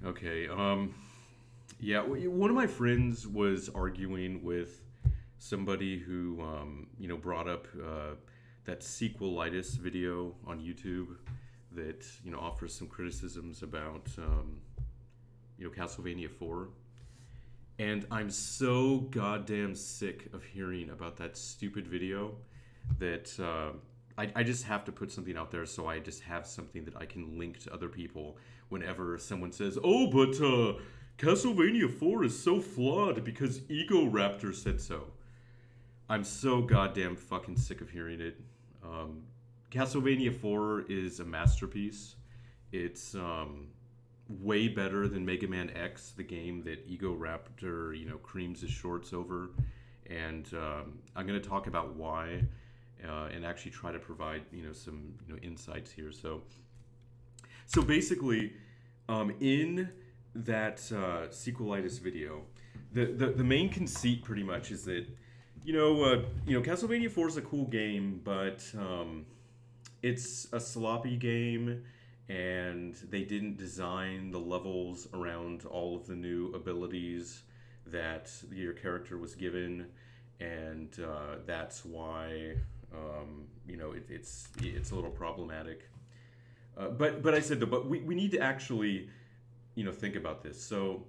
Okay. Yeah. One of my friends was arguing with somebody who, brought up that sequelitis video on YouTube that offers some criticisms about Castlevania 4. And I'm so goddamn sick of hearing about that stupid video that I just have to put something out there so I just have something that I can link to other people whenever someone says, oh, but Castlevania 4 is so flawed because Ego Raptor said so. I'm so goddamn fucking sick of hearing it. Castlevania 4 is a masterpiece. It's way better than Mega Man X, the game that Ego Raptor, creams his shorts over. And I'm going to talk about why and actually try to provide, some insights here. So basically, in that sequelitis video, the main conceit pretty much is that Castlevania 4 is a cool game, but it's a sloppy game, and they didn't design the levels around all of the new abilities that your character was given, and that's why it's a little problematic. But I said though, but we need to actually think about this. So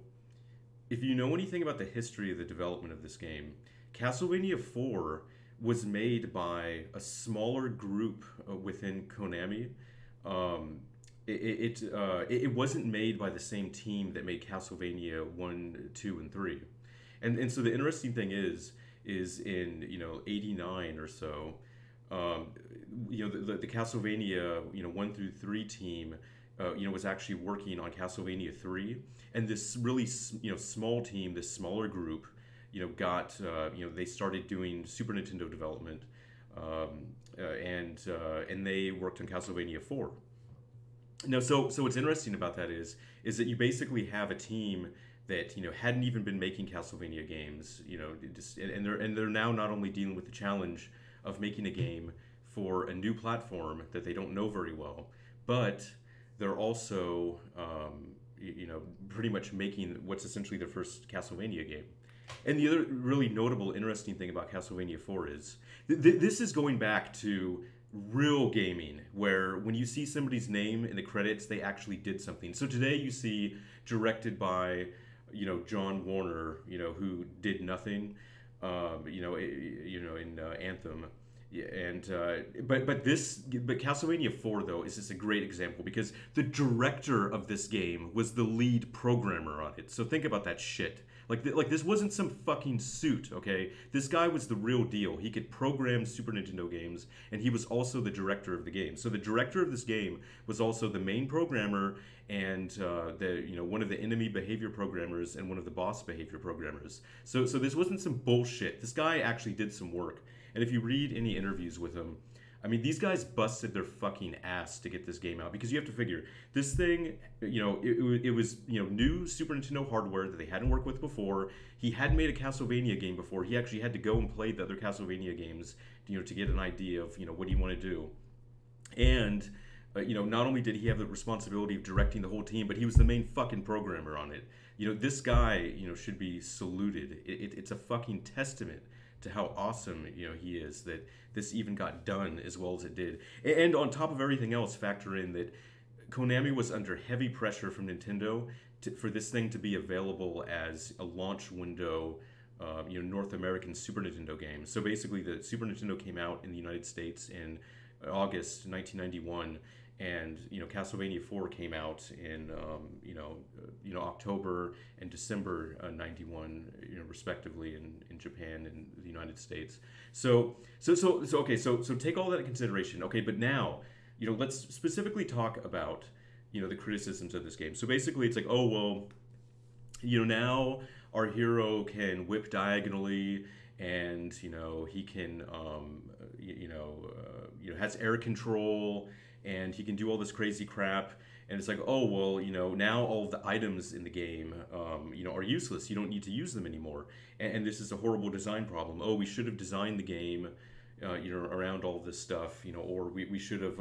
if you know anything about the history of the development of this game, Castlevania 4 was made by a smaller group within Konami. It wasn't made by the same team that made Castlevania 1, 2, and 3. And so the interesting thing is in '89 or so, the Castlevania 1 through 3 team was actually working on Castlevania 3, and this really small team, this smaller group, got they started doing Super Nintendo development, and they worked on Castlevania 4. Now, so what's interesting about that is that you basically have a team that hadn't even been making Castlevania games, and they're now not only dealing with the challenge of making a game for a new platform that they don't know very well, but they're also pretty much making what's essentially their first Castlevania game. And the other really notable, interesting thing about Castlevania 4 is this is going back to real gaming, where when you see somebody's name in the credits, they actually did something. So today you see directed by John Warner, who did nothing, in Anthem. Yeah, and but Castlevania 4 though is just a great example because the director of this game was the lead programmer on it. So think about that shit. Like this wasn't some fucking suit, okay? This guy was the real deal. He could program Super Nintendo games, and he was also the director of the game. So the director of this game was also the main programmer and one of the enemy behavior programmers and one of the boss behavior programmers. So this wasn't some bullshit. This guy actually did some work. And if you read any interviews with him, I mean, these guys busted their fucking ass to get this game out because you have to figure this thing, it was new Super Nintendo hardware that they hadn't worked with before. He hadn't made a Castlevania game before. He actually had to go and play the other Castlevania games, to get an idea of what do you want to do. And not only did he have the responsibility of directing the whole team, but he was the main fucking programmer on it. This guy, should be saluted. It's a fucking testament to how awesome he is that this even got done as well as it did. And on top of everything else, factor in that Konami was under heavy pressure from Nintendo for this thing to be available as a launch window, North American Super Nintendo game. So basically, the Super Nintendo came out in the United States in August 1991. And Castlevania 4 came out in October and December '91, respectively in Japan and the United States. So take all that into consideration. Okay, but now let's specifically talk about the criticisms of this game. So basically, it's like, oh well, now our hero can whip diagonally, and he can has air control, and he can do all this crazy crap. And it's like, oh, well, now all of the items in the game, are useless. You don't need to use them anymore. And this is a horrible design problem. Oh, we should have designed the game, around all of this stuff, or we should have,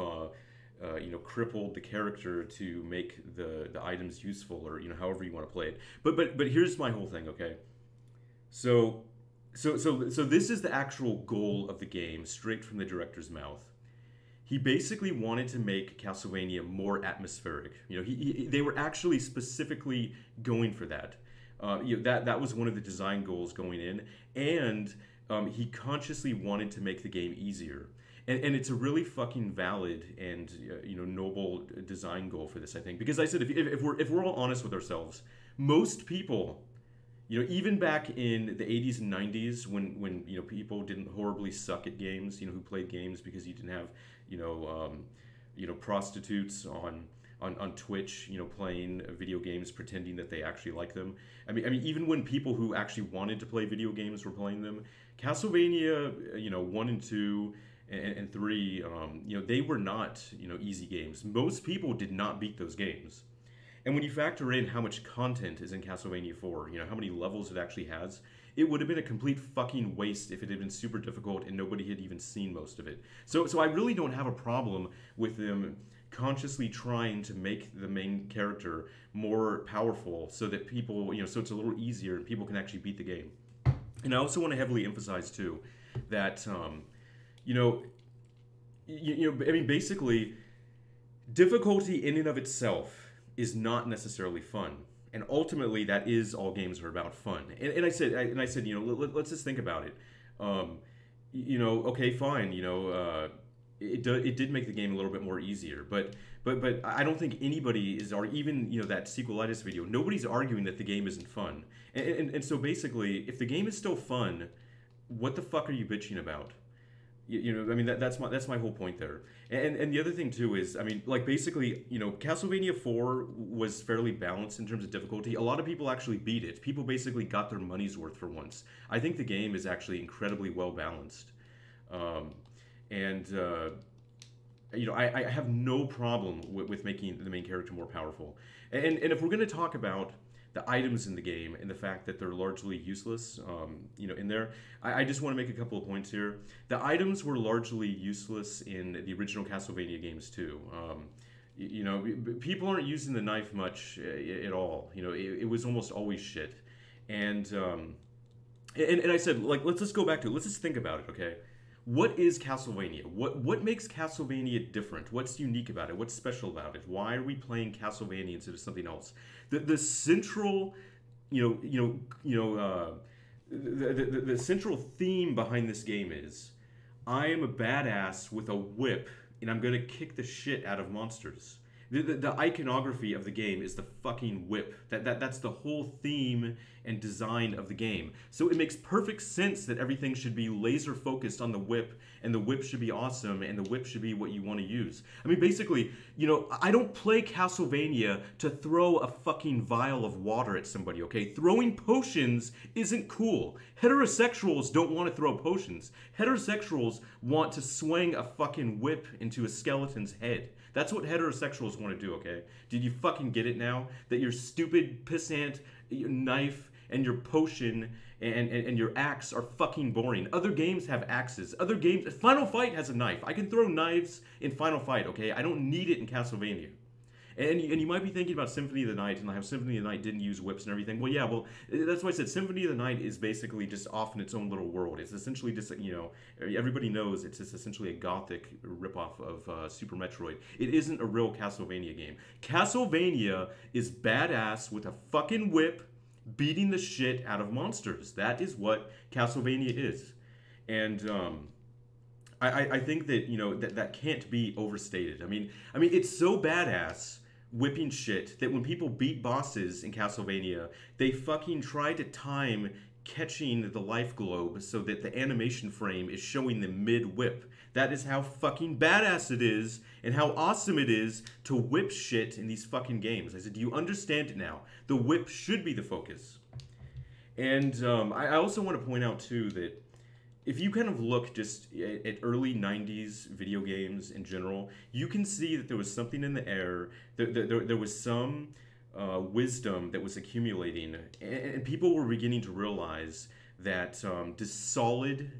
crippled the character to make the items useful, or however you want to play it. But here's my whole thing, okay? So so this is the actual goal of the game, straight from the director's mouth. He basically wanted to make Castlevania more atmospheric. They were actually specifically going for that. That was one of the design goals going in, and he consciously wanted to make the game easier. And it's a really fucking valid and noble design goal for this, I think, because I said if we're all honest with ourselves, most people, even back in the 80s and 90s when people didn't horribly suck at games, who played games because you didn't have prostitutes on Twitch, playing video games, pretending that they actually like them. I mean, even when people who actually wanted to play video games were playing them, Castlevania, 1 and 2 and 3, they were not, easy games. Most people did not beat those games. And when you factor in how much content is in Castlevania 4, how many levels it actually has, it would have been a complete fucking waste if it had been super difficult and nobody had even seen most of it. So I really don't have a problem with them consciously trying to make the main character more powerful so that people, so it's a little easier and people can actually beat the game. And I also want to heavily emphasize too that, basically, difficulty in and of itself is not necessarily fun, and ultimately that is all games are about, fun. And I said, let's just think about it. Okay, fine. It did make the game a little bit more easier, but I don't think anybody is, or even that sequelitis video, nobody's arguing that the game isn't fun. And so basically, if the game is still fun, what the fuck are you bitching about? That's my whole point there. And the other thing too is, basically, Castlevania 4 was fairly balanced in terms of difficulty. A lot of people actually beat it. People basically got their money's worth for once. I think the game is actually incredibly well balanced. I have no problem with making the main character more powerful. And if we're going to talk about the items in the game and the fact that they're largely useless, in there, I just want to make a couple of points here. The items were largely useless in the original Castlevania games too. People aren't using the knife much at all. It was almost always shit. And I said, let's just go back to it. Let's just think about it, okay? What is Castlevania? What makes Castlevania different? What's unique about it? What's special about it? Why are we playing Castlevania instead of something else? The central, the central theme behind this game is, I am a badass with a whip, and I'm gonna kick the shit out of monsters. The iconography of the game is the fucking whip. That's the whole theme and design of the game. So it makes perfect sense that everything should be laser focused on the whip, and the whip should be awesome, and the whip should be what you want to use. Basically, I don't play Castlevania to throw a fucking vial of water at somebody, okay? Throwing potions isn't cool. Heterosexuals don't want to throw potions. Heterosexuals want to swing a fucking whip into a skeleton's head. That's what heterosexuals want to do, okay? Did you fucking get it now? That your stupid pissant knife and your potion and your axe are fucking boring. Other games have axes. Other games... Final Fight has a knife. I can throw knives in Final Fight, okay? I don't need it in Castlevania. And you might be thinking about Symphony of the Night, and how Symphony of the Night didn't use whips and everything. Well, yeah, that's why I said Symphony of the Night is basically just off in its own little world. It's essentially just, everybody knows it's just essentially a gothic ripoff of Super Metroid. It isn't a real Castlevania game. Castlevania is badass with a fucking whip beating the shit out of monsters. That is what Castlevania is. And, I think that, that can't be overstated. It's so badass whipping shit that when people beat bosses in Castlevania, they fucking try to time catching the life globe so that the animation frame is showing them mid-whip. That is how fucking badass it is, and how awesome it is to whip shit in these fucking games. I said, do you understand it now? The whip should be the focus. And I also want to point out too that if you kind of look just at early 90s video games in general, you can see that there was something in the air, there was some wisdom that was accumulating, and people were beginning to realize that just solid,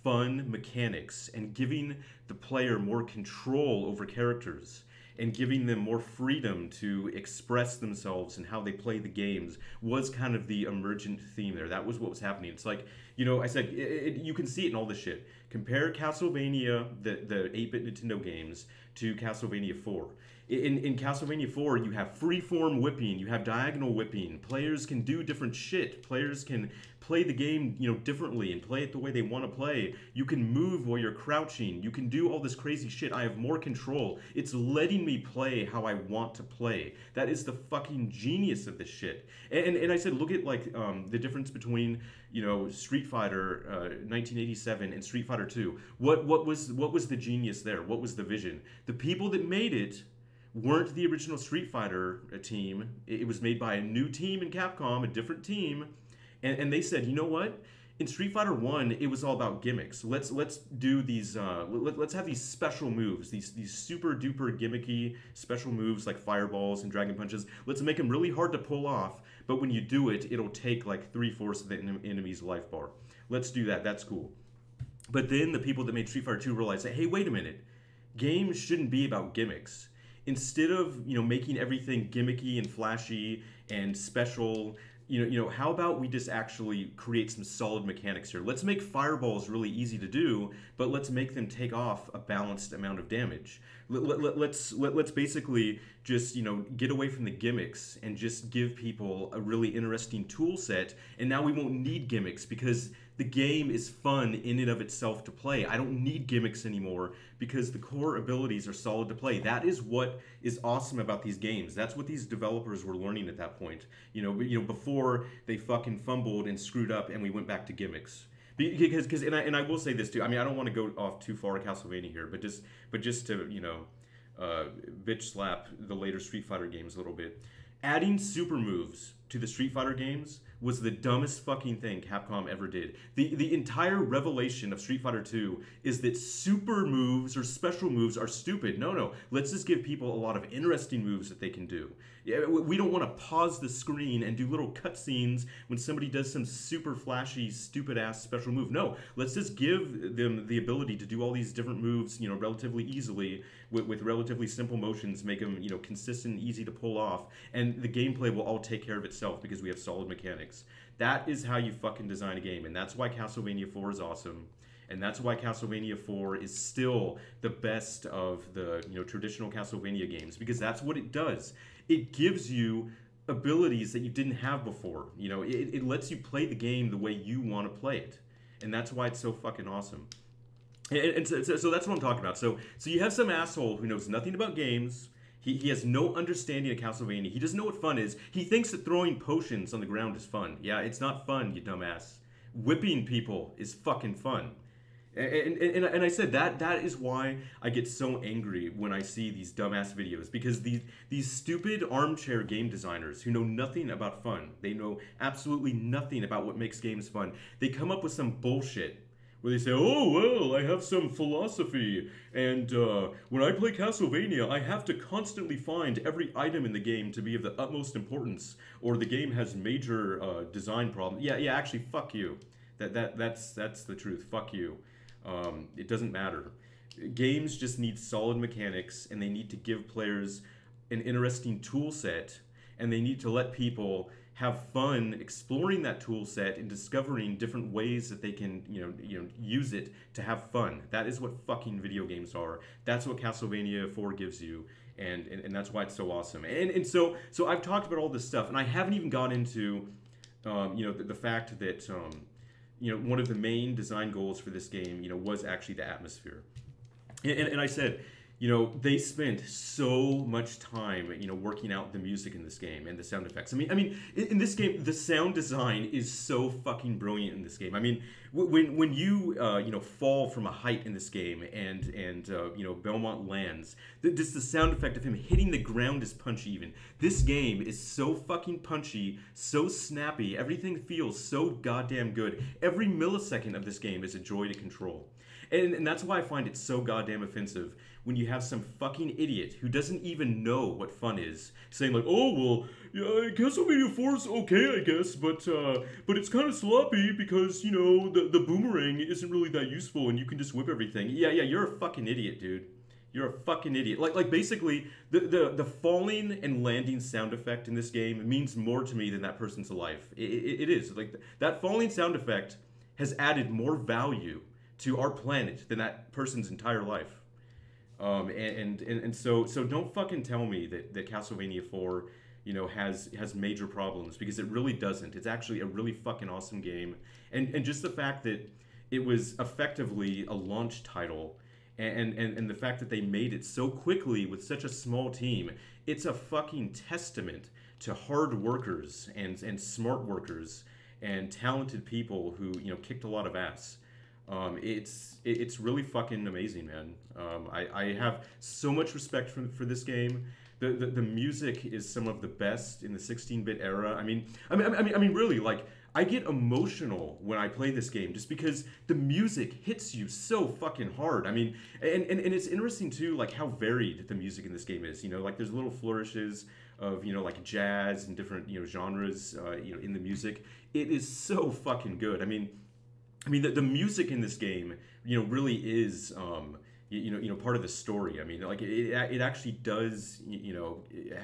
fun mechanics and giving the player more control over characters and giving them more freedom to express themselves and how they play the games was kind of the emergent theme there. That was what was happening. It's like, I said, you can see it in all this shit. Compare Castlevania, the 8-bit Nintendo games, to Castlevania 4. In Castlevania 4, you have freeform whipping, you have diagonal whipping. Players can do different shit. Players can play the game, differently and play it the way they want to play. You can move while you're crouching. You can do all this crazy shit. I have more control. It's letting me play how I want to play. That is the fucking genius of this shit. And I said, look at like the difference between Street Fighter 1987 and Street Fighter 2. What was the genius there? What was the vision? The people that made it weren't the original Street Fighter team. It was made by a new team in Capcom, a different team, and they said, you know what? In Street Fighter 1, it was all about gimmicks. Let's do these. Let's have these special moves, these super duper gimmicky special moves like fireballs and dragon punches. Let's make them really hard to pull off, but when you do it, it'll take like 3/4 of the enemy's life bar. Let's do that. That's cool. But then the people that made Street Fighter 2 realized that, hey, wait a minute, games shouldn't be about gimmicks. Instead of making everything gimmicky and flashy and special, how about we just actually create some solid mechanics here? Let's make fireballs really easy to do, but let's make them take off a balanced amount of damage. Let's basically just get away from the gimmicks and just give people a really interesting tool set. And now we won't need gimmicks because the game is fun in and of itself to play. I don't need gimmicks anymore because the core abilities are solid to play. That is what is awesome about these games. That's what these developers were learning at that point. Before they fucking fumbled and screwed up and we went back to gimmicks. Because I will say this too. I mean, I don't want to go off too far Castlevania here, but just to bitch slap the later Street Fighter games a little bit. Adding super moves to the Street Fighter games was the dumbest fucking thing Capcom ever did. The entire revelation of Street Fighter 2 is that super moves or special moves are stupid. No. Let's just give people a lot of interesting moves that they can do. Yeah, we don't want to pause the screen and do little cutscenes when somebody does some super flashy, stupid-ass special move. No, let's just give them the ability to do all these different moves, relatively easily with relatively simple motions, make them, consistent and easy to pull off, and the gameplay will all take care of itself because we have solid mechanics. That is how you fucking design a game, and that's why Castlevania 4 is awesome. And that's why Castlevania 4 is still the best of the traditional Castlevania games, because that's what it does. It gives you abilities that you didn't have before. It lets you play the game the way you want to play it, and that's why it's so fucking awesome. And so that's what I'm talking about. So you have some asshole who knows nothing about games. He has no understanding of Castlevania. He doesn't know what fun is. He thinks that throwing potions on the ground is fun. Yeah, it's not fun, you dumbass. Whipping people is fucking fun. And I said that is why I get so angry when I see these dumbass videos, because these stupid armchair game designers who know nothing about fun, they know absolutely nothing about what makes games fun, they come up with some bullshit where they say, oh, well, I have some philosophy, and when I play Castlevania, I have to constantly find every item in the game to be of the utmost importance, or the game has major design problems. Yeah, actually, fuck you. That's the truth. Fuck you. It doesn't matter. Games just need solid mechanics, and they need to give players an interesting tool set, and they need to let people have fun exploring that tool set and discovering different ways that they can use it to have fun. That is what fucking video games are. That's what Castlevania 4 gives you, and that's why it's so awesome. And so I've talked about all this stuff, and I haven't even got into the fact that one of the main design goals for this game, was actually the atmosphere. And I said, they spent so much time, working out the music in this game and the sound effects. I mean, in this game, the sound design is so fucking brilliant in this game. I mean, when you, fall from a height in this game and Belmont lands, just the sound effect of him hitting the ground is punchy even. This game is so fucking punchy, so snappy, everything feels so goddamn good. Every millisecond of this game is a joy to control. And that's why I find it so goddamn offensive when you have some fucking idiot who doesn't even know what fun is saying like, oh, well, yeah, Castlevania 4 is okay, I guess, but it's kind of sloppy because, the boomerang isn't really that useful and you can just whip everything. Yeah, you're a fucking idiot, dude. You're a fucking idiot. Like basically, the falling and landing sound effect in this game means more to me than that person's life. It is like that falling sound effect has added more value to our planet than that person's entire life. So don't fucking tell me that Castlevania 4, has major problems, because it really doesn't. It's actually a really fucking awesome game, and just the fact that it was effectively a launch title, and the fact that they made it so quickly with such a small team, it's a fucking testament to hard workers and smart workers and talented people who kicked a lot of ass. It's really fucking amazing, man. I have so much respect for this game. The music is some of the best in the 16-bit era. I mean, really, like, I get emotional when I play this game just because the music hits you so fucking hard. I mean, and it's interesting too, like how varied the music in this game is. Like there's little flourishes of like jazz and different genres in the music. It is so fucking good. I mean, the music in this game, really is, part of the story. I mean, like it actually does,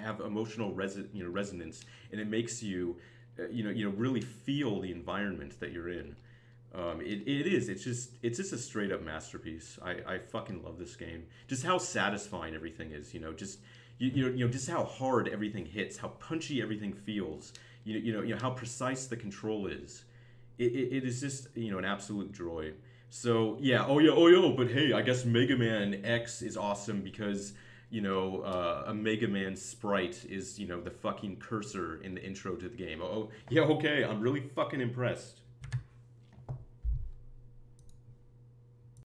have emotional resonance, and it makes you, really feel the environment that you're in. It is. It's just a straight up masterpiece. I fucking love this game. Just how satisfying everything is. Just how hard everything hits, how punchy everything feels. How precise the control is. It is just an absolute joy. So yeah, but hey, I guess Mega Man X is awesome because a Mega Man sprite is the fucking cursor in the intro to the game. Oh yeah, okay, I'm really fucking impressed.